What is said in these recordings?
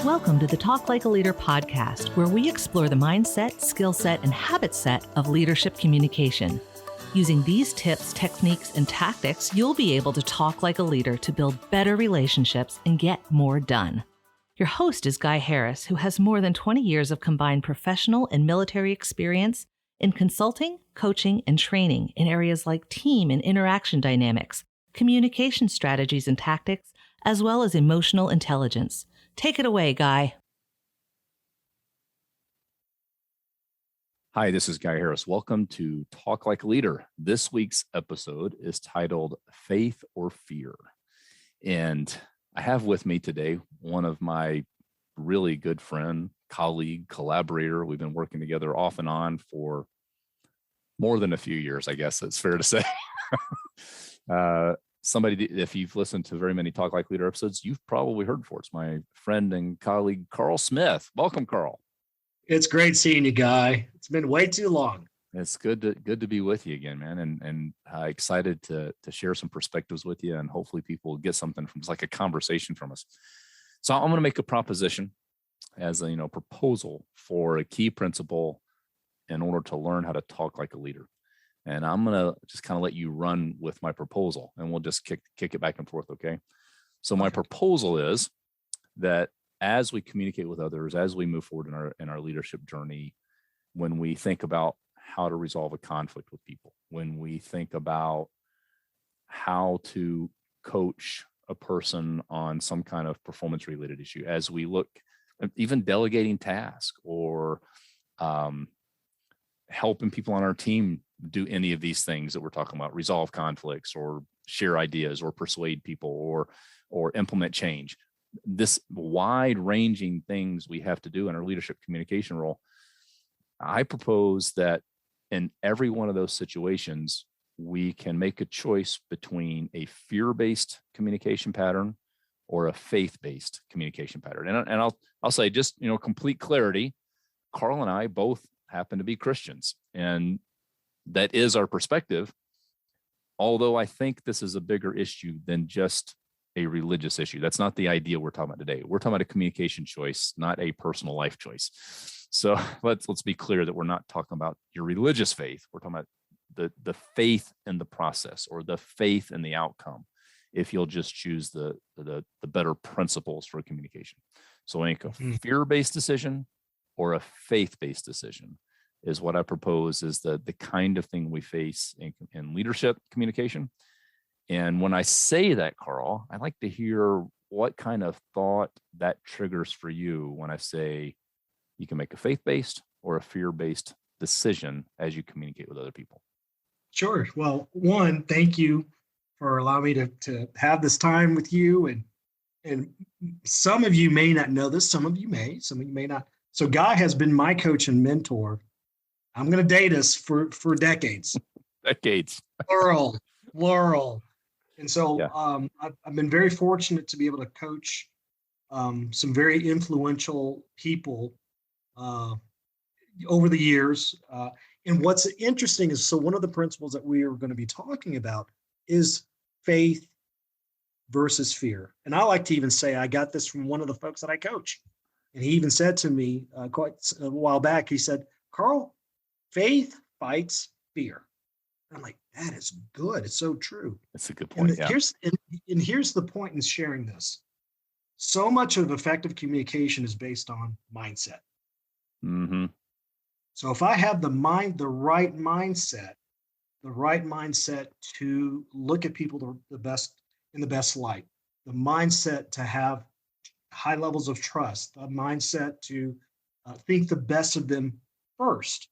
Welcome to the Talk Like a Leader podcast, where we explore the mindset, skill set, and habit set of leadership communication. Using these tips, techniques, and tactics, you'll be able to talk like a leader to build better relationships and get more done. Your host is Guy Harris, who has more than 20 years of combined professional and military experience in consulting, coaching, and training in areas like team and interaction dynamics, communication strategies and tactics, as well as emotional intelligence. Take it away, Guy. Hi, this is Guy Harris. Welcome to Talk Like a Leader. This week's episode is titled Faith or Fear. And I have with me today one of my really good friend, colleague, collaborator. We've been working together off and on for more than a few years, I guess it's fair to say. Somebody, if you've listened to very many Talk Like Leader episodes, you've probably heard before. It's my friend and colleague, Carl Smith. Welcome, Carl. It's great seeing you, Guy. It's been way too long. It's good to be with you again, man, and excited to share some perspectives with you, and hopefully people will get something from it's like a conversation from us. So I'm going to make a proposition as a proposal for a key principle in order to learn how to talk like a leader. And I'm going to just kind of let you run with my proposal, and we'll just kick it back and forth, okay? So my proposal is that as we communicate with others, as we move forward in our leadership journey, when we think about how to resolve a conflict with people, when we think about how to coach a person on some kind of performance-related issue, as we look, even delegating tasks or helping people on our team do any of these things that we're talking about, resolve conflicts or share ideas or persuade people or implement change. This wide-ranging things we have to do in our leadership communication role. I propose that in every one of those situations, we can make a choice between a fear-based communication pattern or a faith-based communication pattern. And I'll say, just complete clarity, Carl and I both happen to be Christians, and that is our perspective. Although I think this is a bigger issue than just a religious issue. That's not the idea we're talking about today. We're talking about a communication choice, not a personal life choice. So let's be clear that we're not talking about your religious faith. We're talking about the faith in the process or the faith in the outcome, if you'll just choose the better principles for communication. So make a fear-based decision or a faith-based decision is what I propose is the kind of thing we face in leadership communication. And when I say that, Carl, I'd like to hear what kind of thought that triggers for you when I say you can make a faith-based or a fear-based decision as you communicate with other people. Sure. Well, one, thank you for allowing me to have this time with you. And some of you may not know this, some of you may not. So Guy has been my coach and mentor. I'm going to date us for decades. Decades. Plural. And so Yeah. I've been very fortunate to be able to coach some very influential people over the years. And what's interesting is, so one of the principles that we are going to be talking about is faith versus fear. And I like to even say, I got this from one of the folks that I coach. And he even said to me quite a while back, he said, Carl, faith fights fear. I'm like, that is good. It's so true. That's a good point. And here's the point in sharing this. So much of effective communication is based on mindset. Mm-hmm. So if I have the right mindset to look at people the best in the best light, the mindset to have high levels of trust, the mindset to think the best of them first,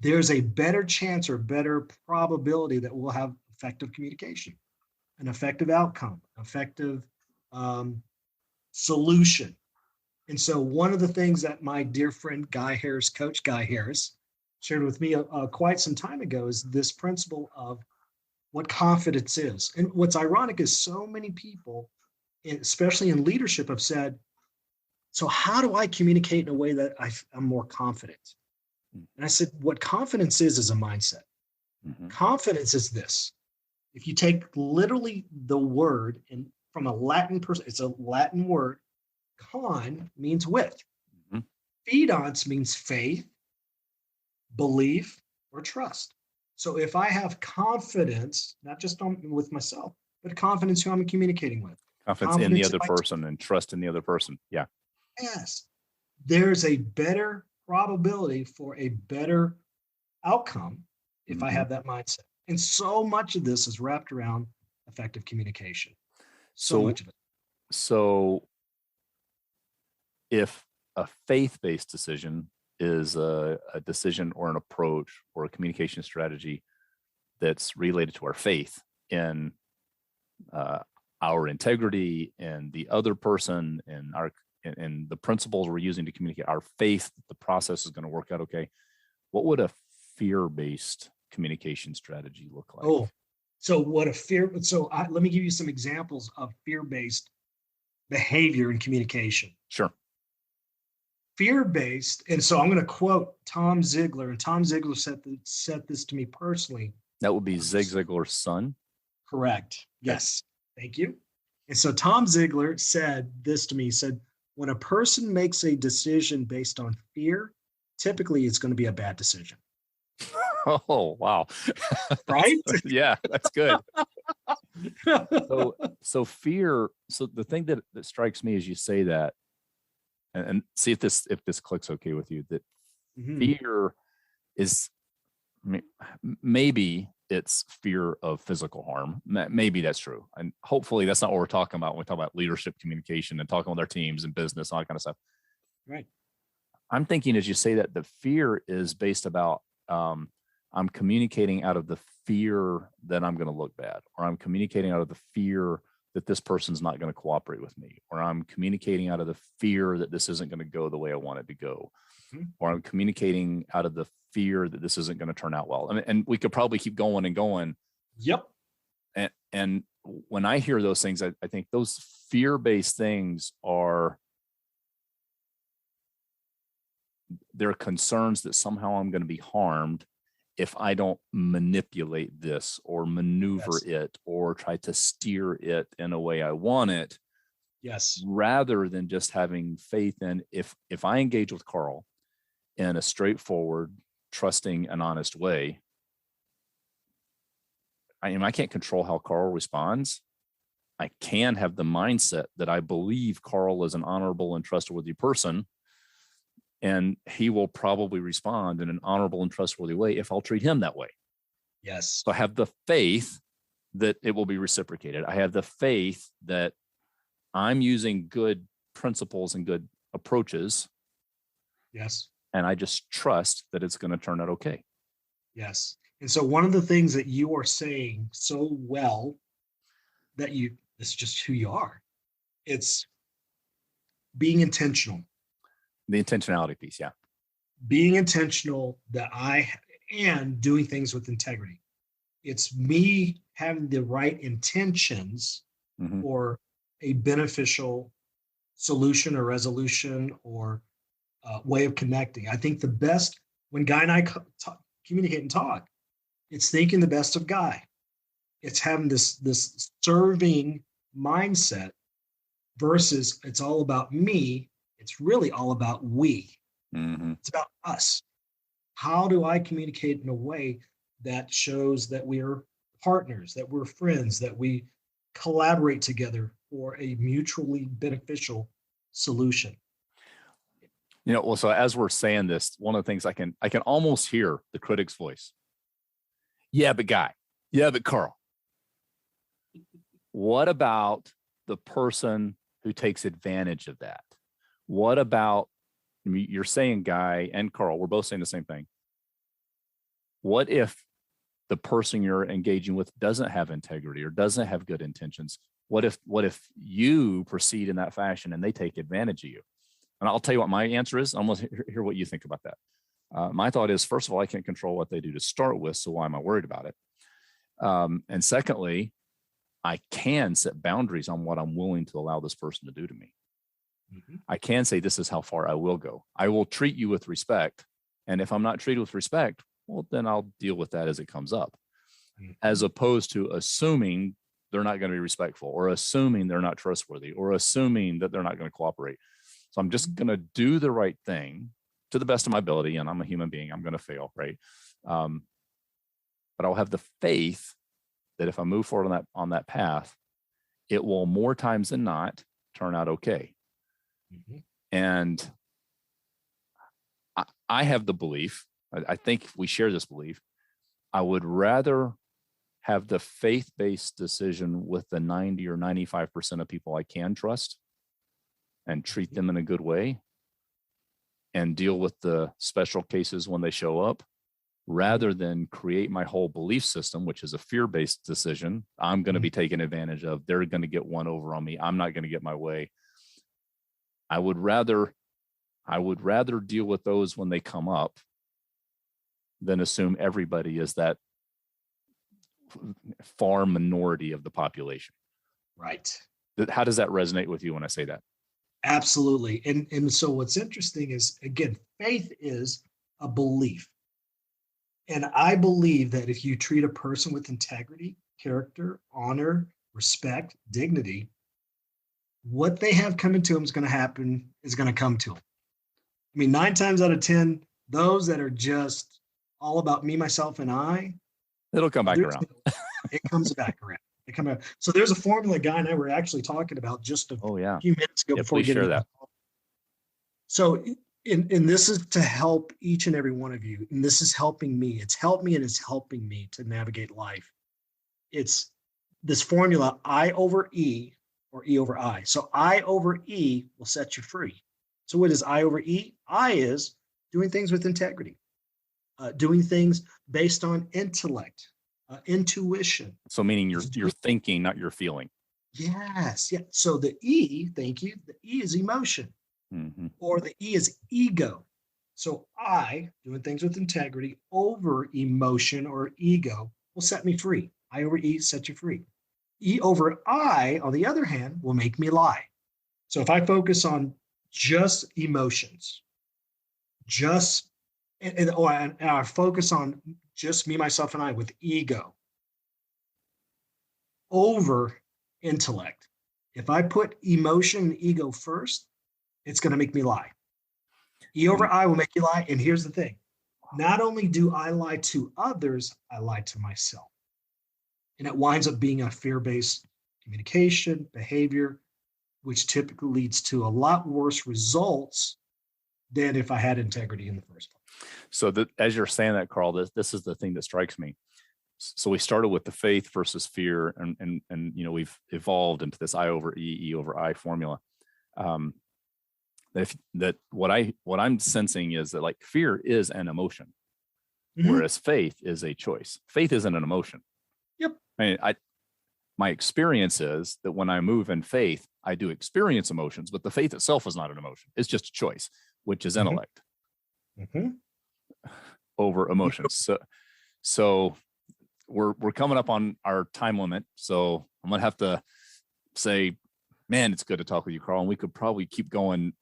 there's a better chance or better probability that we'll have effective communication, an effective outcome, effective solution. And so one of the things that my dear friend Coach Guy Harris, shared with me quite some time ago is this principle of what confidence is. And what's ironic is so many people, especially in leadership, have said, so how do I communicate in a way that I'm more confident? And I said, what confidence is a mindset. Mm-hmm. Confidence is this. If you take literally the word and from a Latin person, it's a Latin word, Con means with. Mhm. Fidance means faith, belief, or trust. So if I have confidence, not just with myself, but confidence who I'm communicating with, Confidence in the confidence in other my person and trust in the other person. Yeah. yes, there's a better probability for a better outcome if I Mhm. have that mindset. And so much of this is wrapped around effective communication. So So, much of it. so if a faith-based decision is a decision or an approach or a communication strategy that's related to our faith in uh, our integrity and the other person and our and the principles we're using to communicate our faith that the process is going to work out okay, what would a fear-based communication strategy look like? Oh, so what a fear. So let me give you some examples of fear-based behavior in communication. Sure. Fear-based, and so I'm going to quote Tom Ziegler, and Tom Ziegler said this to me personally. That would be Zig Ziglar's son. Correct. Yes. Thank you. And so Tom Ziegler said this to me. He said, when a person makes a decision based on fear, typically it's going to be a bad decision. Oh, wow. Right? Yeah, that's good. So fear. So the thing that strikes me as you say that, and see if this clicks okay with you, that Mhm. fear is maybe it's fear of physical harm. Maybe that's true, and hopefully that's not what we're talking about when we talk about leadership communication and talking with our teams and business, all that kind of stuff. Right. I'm thinking as you say that the fear is based about I'm communicating out of the fear that I'm going to look bad, or I'm communicating out of the fear that this person's not going to cooperate with me, or I'm communicating out of the fear that this isn't going to go the way I want it to go, Mhm. or I'm communicating out of the fear that this isn't going to turn out well. And we could probably keep going and going. Yep. And when I hear those things, I think those fear-based things they're concerns that somehow I'm going to be harmed if I don't manipulate this or maneuver Yes. it or try to steer it in a way I want it, Yes. rather than just having faith in if I engage with Carl in a straightforward, trusting, and honest way, I can't control how Carl responds. I can have the mindset that I believe Carl is an honorable and trustworthy person, and he will probably respond in an honorable and trustworthy way if I'll treat him that way. Yes. So I have the faith that it will be reciprocated. I have the faith that I'm using good principles and good approaches, Yes. and I just trust that it's going to turn out okay. Yes. And so one of the things that you are saying so well that this is just who you are. It's being intentional. The intentionality piece, yeah. Being intentional and doing things with integrity. It's me having the right intentions Mhm. for a beneficial solution or resolution or way of connecting. I think the best when Guy and I communicate and talk, it's thinking the best of Guy. It's having this serving mindset versus it's all about me. It's really all about we. Mm-hmm. It's about us. How do I communicate in a way that shows that we're partners, that we're friends, that we collaborate together for a mutually beneficial solution? Well, so as we're saying this, one of the things I can almost hear the critic's voice. Yeah, but Guy. Yeah, but Carl. What about the person who takes advantage of that? What about, you're saying Guy and Carl, we're both saying the same thing. What if the person you're engaging with doesn't have integrity or doesn't have good intentions? What if you proceed in that fashion and they take advantage of you? And I'll tell you what my answer is. I want to hear what you think about that. My thought is, first of all, I can't control what they do to start with, so why am I worried about it? And secondly, I can set boundaries on what I'm willing to allow this person to do to me. Mm-hmm. I can say, this is how far I will go. I will treat you with respect. And if I'm not treated with respect, well, then I'll deal with that as it comes up, Mm-hmm. as opposed to assuming they're not going to be respectful, or assuming they're not trustworthy, or assuming that they're not going to cooperate. So I'm just going to do the right thing to the best of my ability. And I'm a human being. I'm going to fail, right? But I'll have the faith that if I move forward on that path, it will more times than not turn out okay. Mm-hmm. And I have the belief, I think we share this belief, I would rather have the faith-based decision with the 90 or 95% of people I can trust and treat them in a good way and deal with the special cases when they show up, rather than create my whole belief system, which is a fear-based decision. I'm going to be taken advantage of. They're going to get one over on me. I'm not going to get my way. I would rather deal with those when they come up than assume everybody is that far minority of the population. Right. How does that resonate with you when I say that? Absolutely. And so what's interesting is, again, faith is a belief. And I believe that if you treat a person with integrity, character, honor, respect, dignity, what they have coming to them is going to come to them. I mean, 9 times out of 10, those that are just all about me, myself, and I, it'll come back around. It comes back around. So there's a formula Guy and I were actually talking about just a few minutes ago before we get into that. So and this is to help each and every one of you. And this is helping me. It's helped me and it's helping me to navigate life. It's this formula, I over E or E over I. So I over E will set you free. So what is I over E? I is doing things with integrity, doing things based on intellect, intuition. So meaning you're thinking, not your feeling. Yes. Yeah. So the E, thank you. The E is emotion. Mm-hmm. Or the E is ego. So I, doing things with integrity over emotion or ego, will set me free. I over E set you free. E over I, on the other hand, will make me lie. So if I focus on just emotions, and I focus on just me, myself, and I with ego over intellect. If I put emotion and ego first, it's going to make me lie. E over I will make you lie. And here's the thing. Not only do I lie to others, I lie to myself. And it winds up being a fear-based communication, behavior, which typically leads to a lot worse results than if I had integrity in the first place. So as you're saying that, Carl, this is the thing that strikes me. So we started with the faith versus fear, and we've evolved into this I over E, E over I formula. What I'm sensing is that like fear is an emotion, whereas faith is a choice. Faith isn't an emotion. Yep. I mean, my experience is that when I move in faith, I do experience emotions, but the faith itself is not an emotion. It's just a choice, which is intellect over emotions. So we're coming up on our time limit. So I'm gonna have to say, man, it's good to talk with you, Carl. And we could probably keep going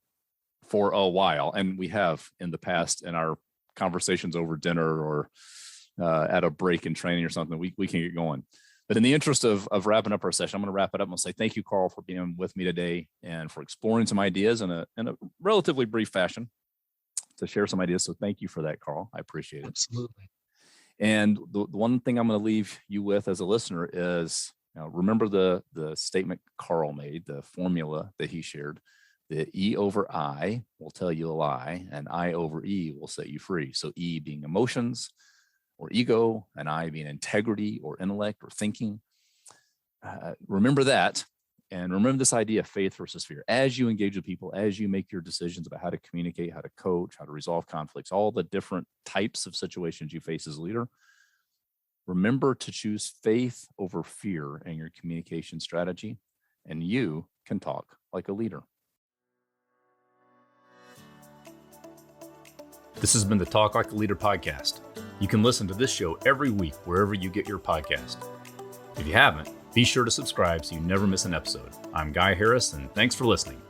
for a while, and we have in the past in our conversations over dinner or at a break in training or something. We can get going. But in the interest of wrapping up our session, I'm going to wrap it up and say thank you, Carl, for being with me today and for exploring some ideas in a relatively brief fashion to share some ideas. So thank you for that, Carl. I appreciate it. Absolutely. And the one thing I'm going to leave you with as a listener is, remember the statement Carl made, the formula that he shared. The E over I will tell you a lie, and I over E will set you free. So E being emotions or ego, and I being integrity or intellect or thinking. Remember that, and remember this idea of faith versus fear. As you engage with people, as you make your decisions about how to communicate, how to coach, how to resolve conflicts, all the different types of situations you face as a leader, remember to choose faith over fear in your communication strategy, and you can talk like a leader. This has been the Talk Like a Leader podcast. You can listen to this show every week wherever you get your podcast. If you haven't, be sure to subscribe so you never miss an episode. I'm Guy Harris, and thanks for listening.